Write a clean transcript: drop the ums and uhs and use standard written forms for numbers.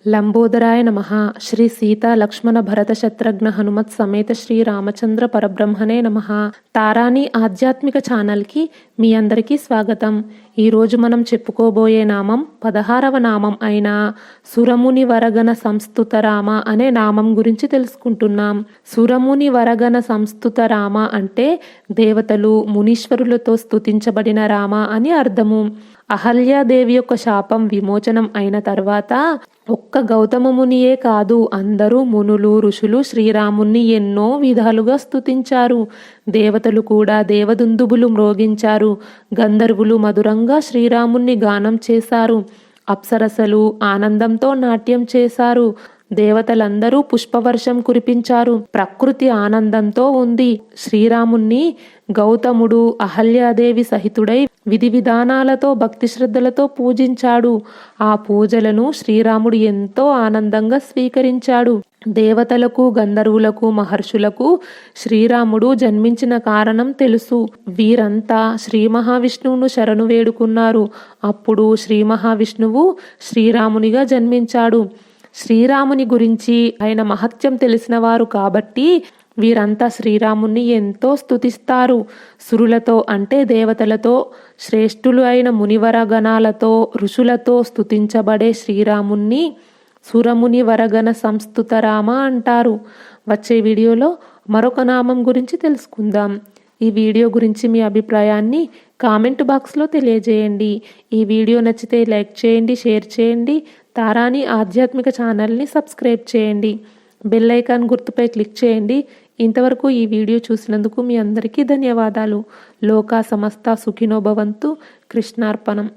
లంబోదరాయ నమః. శ్రీ సీతా లక్ష్మణ భరత శత్రుఘ్న హనుమత్ సమేత శ్రీ రామచంద్ర పరబ్రహ్మణే నమః. తారాని ఆధ్యాత్మిక ఛానల్కి మీ అందరికీ స్వాగతం. ఈరోజు మనం చెప్పుకోబోయే నామం 16వ నామం అయిన సురముని వరగణ సంస్థుత రామ అనే నామం గురించి తెలుసుకుంటున్నాం. సురముని వరగణ సంస్థుత రామ అంటే దేవతలు మునీశ్వరులతో స్తుతించబడిన రామ అని అర్థము. అహల్యాదేవి యొక్క శాపం విమోచనం అయిన తర్వాత ఒక్క గౌతమ మునియే కాదు, అందరూ మునులు ఋషులు శ్రీరాముణ్ణి ఎన్నో విధాలుగా స్తుతించారు. దేవతలు కూడా దేవదుందుబులు మ్రోగించారు. గంధర్వులు మధురంగా శ్రీరాముణ్ణి గానం చేశారు. అప్సరసలు ఆనందంతో నాట్యం చేశారు. దేవతలందరూ పుష్పవర్షం కురిపించారు. ప్రకృతి ఆనందంతో ఉంది. శ్రీరాముణ్ణి గౌతముడు అహల్యాదేవి సహితుడై విధి విధానాలతో భక్తి శ్రద్ధలతో పూజించాడు. ఆ పూజలను శ్రీరాముడు ఎంతో ఆనందంగా స్వీకరించాడు. దేవతలకు గంధర్వులకు మహర్షులకు శ్రీరాముడు జన్మించిన కారణం తెలుసు. వీరంతా శ్రీ మహావిష్ణువును శరణు వేడుకున్నారు. అప్పుడు శ్రీ మహావిష్ణువు శ్రీరామునిగా జన్మించాడు. శ్రీరాముని గురించి ఆయన మహత్యం తెలిసిన వారు కాబట్టి వీరంతా శ్రీరాముని ఎంతో స్తుతిస్తారు. సురులతో అంటే దేవతలతో, శ్రేష్ఠులు అయిన మునివర గణాలతో, ఋషులతో స్తుతించబడే శ్రీరాముణ్ణి సురముని వరగణ సంస్థుత రామ అంటారు. వచ్చే వీడియోలో మరొక నామం గురించి తెలుసుకుందాం. ఈ వీడియో గురించి మీ అభిప్రాయాన్ని కామెంట్ బాక్స్లో తెలియజేయండి. ఈ వీడియో నచ్చితే లైక్ చేయండి, షేర్ చేయండి. తారాని ఆధ్యాత్మిక ఛానల్ని సబ్స్క్రైబ్ చేయండి. బెల్ ఐకాన్ గుర్తుపై క్లిక్ చేయండి. ఇంతవరకు ఈ వీడియో చూసినందుకు మీ అందరికీ ధన్యవాదాలు. లోకా సమస్త సుఖినో భవంతు. కృష్ణార్పణం.